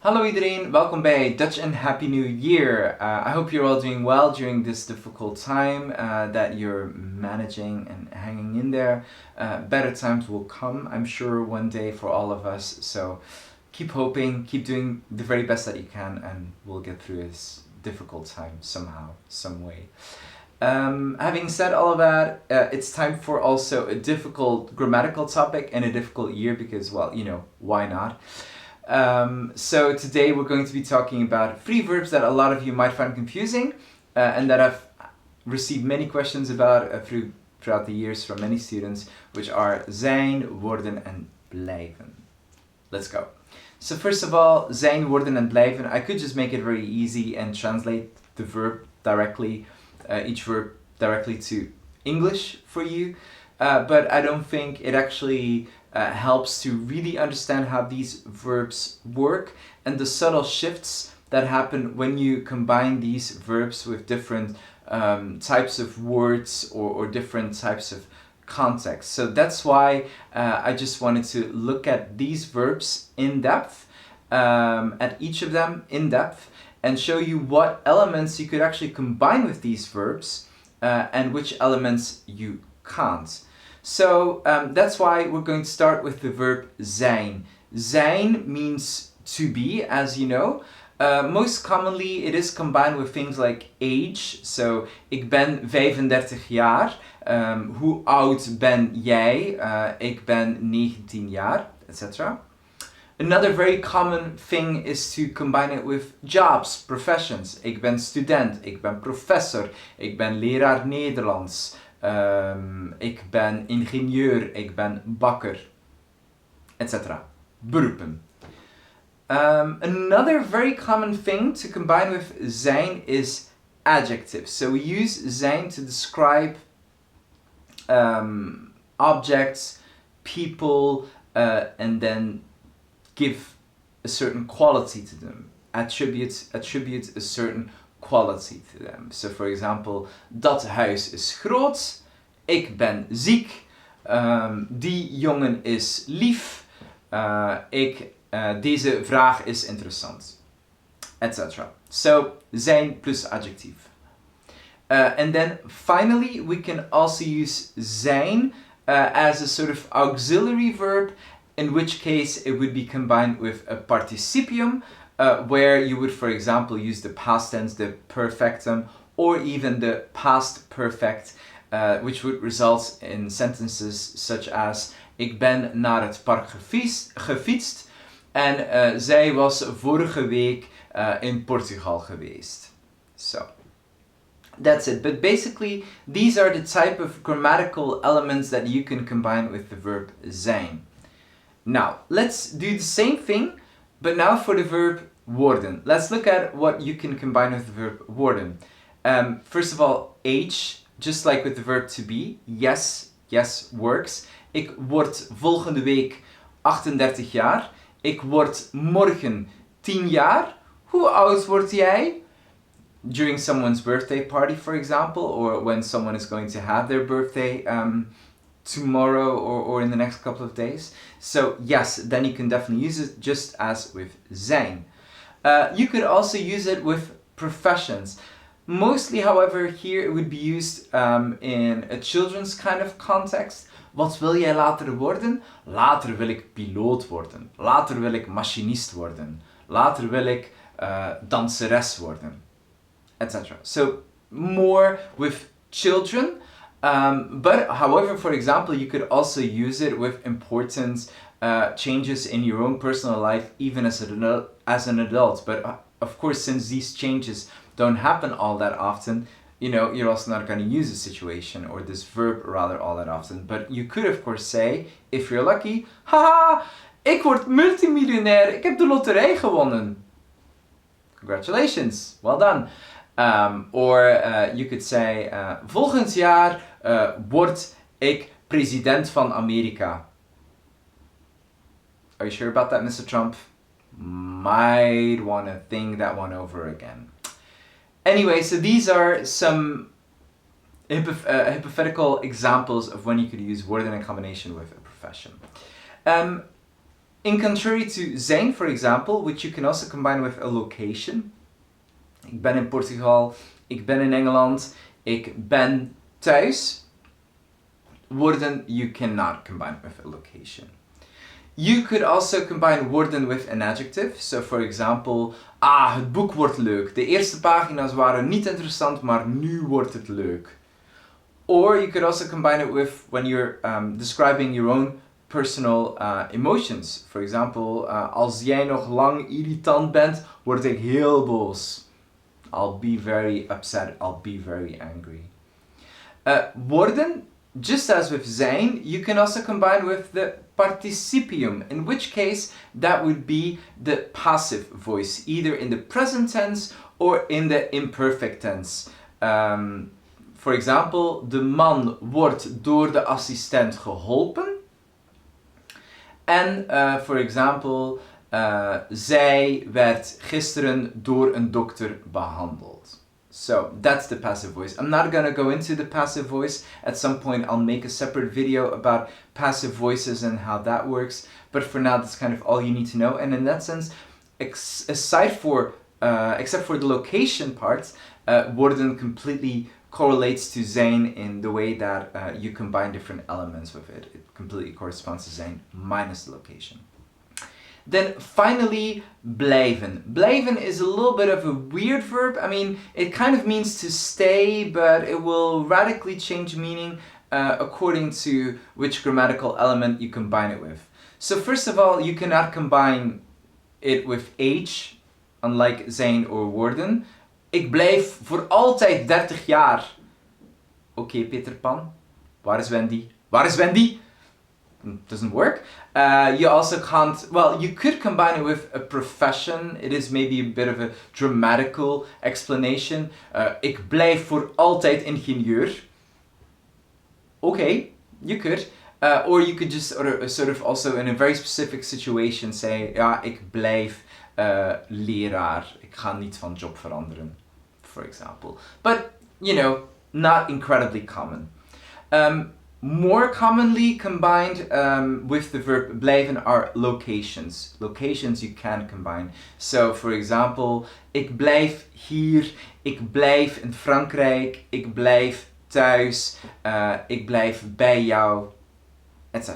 Hallo iedereen, welkom bij Dutch and Happy New Year. I hope you're all doing well during this difficult time, that you're managing and hanging in there. Better times will come, I'm sure, one day for all of us. So keep hoping, keep doing the very best that you can, and we'll get through this difficult time somehow, some way. Having said all of that, it's time for also a difficult grammatical topic and a difficult year because, well, why not? So today we're going to be talking about three verbs that a lot of you might find confusing and that I've received many questions about throughout the years from many students, which are zijn, worden and blijven. Let's go. So first of all, zijn, worden and blijven. I could just make it very easy and translate the verb directly, each verb directly to English for you, but I don't think it actually helps to really understand how these verbs work and the subtle shifts that happen when you combine these verbs with different types of words or different types of context. So that's why I just wanted to look at these verbs in depth, at each of them in depth, and show you what elements you could actually combine with these verbs and which elements you can't. So that's why we're going to start with the verb zijn. Zijn means to be, as you know. Most commonly it is combined with things like age. So, ik ben 35 jaar. Hoe oud ben jij? Ik ben 19 jaar, etc. Another very common thing is to combine it with jobs, professions. Ik ben student, ik ben professor, ik ben leraar Nederlands. Ik ben ingenieur, ik ben bakker, etc. Beroepen. Another very common thing to combine with zijn is adjectives. So we use zijn to describe objects, people, and then give a certain quality to them. Attribute a certain quality to them. So for example, dat huis is groot, ik ben ziek, die jongen is lief, deze vraag is interessant, etc. So, zijn plus adjectief. And then finally, we can also use zijn as a sort of auxiliary verb, in which case it would be combined with a participium, where you would, for example, use the past tense, the perfectum, or even the past perfect, which would result in sentences such as ik ben naar het park gefietst en zij was vorige week in Portugal geweest. So, that's it. But basically, these are the type of grammatical elements that you can combine with the verb zijn. Now, let's do the same thing, but now for the verb worden. Let's look at what you can combine with the verb worden. First of all, age, just like with the verb to be. Yes works. Ik word volgende week 38 jaar. Ik word morgen 10 jaar. Hoe oud word jij? During someone's birthday party, for example, or when someone is going to have their birthday tomorrow or in the next couple of days. So yes, then you can definitely use it just as with zijn. You could also use it with professions. Mostly, however, here it would be used in a children's kind of context. Wat wil jij later worden? Later wil ik piloot worden. Later wil ik machinist worden. Later wil ik danseres worden. Etc. So, more with children. But however, for example, you could also use it with important changes in your own personal life, even as an adult. But of course, since these changes don't happen all that often, you're also not going to use this situation or this verb rather all that often. But you could of course say, if you're lucky, haha, ik word multimiljonair, ik heb de loterij gewonnen. Congratulations, well done. Or you could say, volgend jaar word ik president van Amerika. Are you sure about that, Mr. Trump? Might want to think that one over again. Anyway, so these are some hypothetical examples of when you could use worden in combination with a profession. In contrary to zijn, for example, which you can also combine with a location. Ik ben in Portugal, ik ben in Engeland, ik ben thuis. Worden you cannot combine with a location. You could also combine worden with an adjective. So for example, het boek wordt leuk. De eerste pagina's waren niet interessant, maar nu wordt het leuk. Or you could also combine it with when you're describing your own personal emotions. For example, als jij nog lang irritant bent, word ik heel boos. I'll be very upset, I'll be very angry. Worden, just as with zijn, you can also combine with the participium, in which case that would be the passive voice, either in the present tense or in the imperfect tense. For example, de man wordt door de assistent geholpen. En, for example, zij werd gisteren door een dokter behandeld. So, that's the passive voice. I'm not gonna go into the passive voice. At some point I'll make a separate video about passive voices and how that works. But for now, that's kind of all you need to know. And in that sense, except for the location part, worden completely correlates to zijn in the way that you combine different elements with it. It completely corresponds to zijn minus the location. Then finally, blijven. Blijven is a little bit of a weird verb. I mean, it kind of means to stay, but it will radically change meaning according to which grammatical element you combine it with. So first of all, you cannot combine it with age, unlike zijn or worden. Ik blijf voor altijd 30 jaar. Oké, Peter Pan. Waar is Wendy? Waar is Wendy? Doesn't work. You also can't, well, you could combine it with a profession. It is maybe a bit of a dramatical explanation. Ik blijf voor altijd ingenieur. Okay, you could. Or you could just sort of also in a very specific situation say, ja, ik blijf leraar. Ik ga niet van job veranderen, for example. But, you know, not incredibly common. More commonly combined with the verb blijven are locations. Locations you can combine. So, for example, ik blijf hier, ik blijf in Frankrijk, ik blijf thuis, ik blijf bij jou, etc.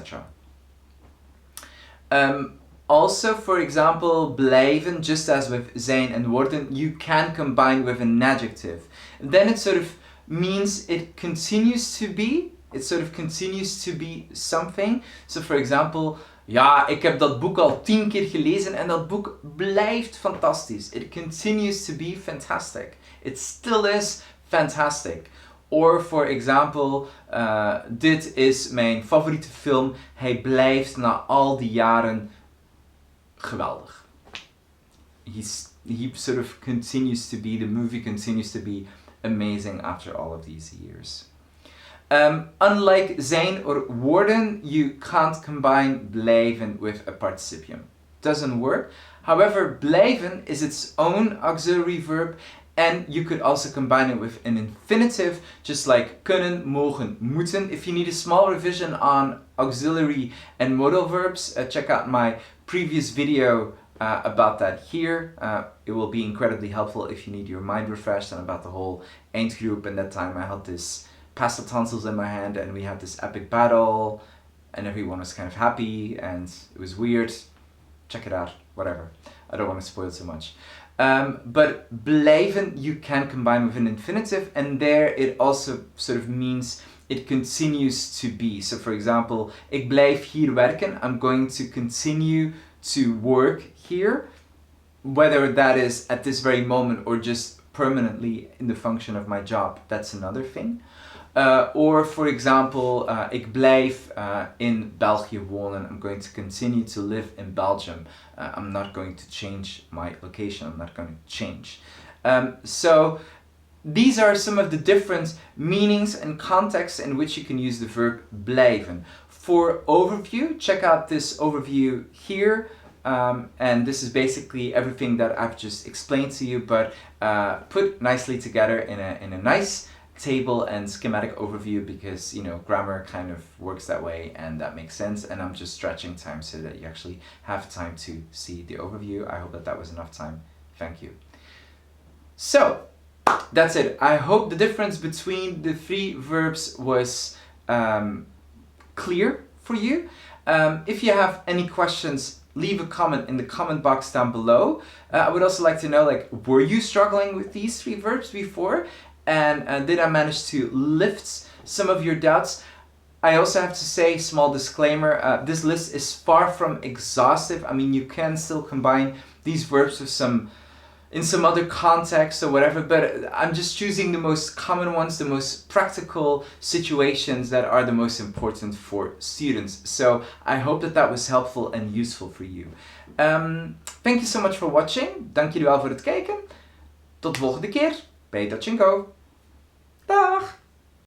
Also, for example, blijven, just as with zijn and worden, you can combine with an adjective. Then it sort of means it continues to be. It sort of continues to be something. So for example, ja, ik heb dat boek al 10 keer gelezen en dat boek blijft fantastisch. It continues to be fantastic. It still is fantastic. Or for example, dit is mijn favoriete film. Hij blijft na al die jaren geweldig. He sort of continues to be, the movie continues to be amazing after all of these years. Unlike zijn or worden, you can't combine blijven with a participium. Doesn't work. However, blijven is its own auxiliary verb, and you could also combine it with an infinitive, just like kunnen, mogen, moeten. If you need a small revision on auxiliary and modal verbs, check out my previous video about that here. It will be incredibly helpful if you need your mind refreshed and about the whole eindgroep. And that time I had this past utensils in my hand and we had this epic battle and everyone was kind of happy and it was weird. Check it out, whatever. I don't want to spoil too much. But blijven you can combine with an infinitive, and there it also sort of means it continues to be. So for example, ik blijf hier werken. I'm going to continue to work here, whether that is at this very moment or just permanently in the function of my job. That's another thing. Or for example, ik blijf in België wonen. I'm going to continue to live in Belgium. I'm not going to change my location. I'm not going to change. So these are some of the different meanings and contexts in which you can use the verb blijven. For overview, check out this overview here. And this is basically everything that I've just explained to you, but put nicely together in a nice table and schematic overview because, you know, grammar kind of works that way and that makes sense, and I'm just stretching time so that you actually have time to see the overview. I hope that that was enough time. Thank you. So, that's it. I hope the difference between the three verbs was clear for you. If you have any questions, leave a comment in the comment box down below. I would also like to know, like, were you struggling with these three verbs before? And did I manage to lift some of your doubts? I also have to say, small disclaimer, this list is far from exhaustive. I mean, you can still combine these verbs with in some other context or whatever, but I'm just choosing the most common ones, the most practical situations that are the most important for students. So I hope that that was helpful and useful for you. Thank you so much for watching. Dank jullie wel voor het kijken. Tot de volgende keer bij Dutch&Go. Dag!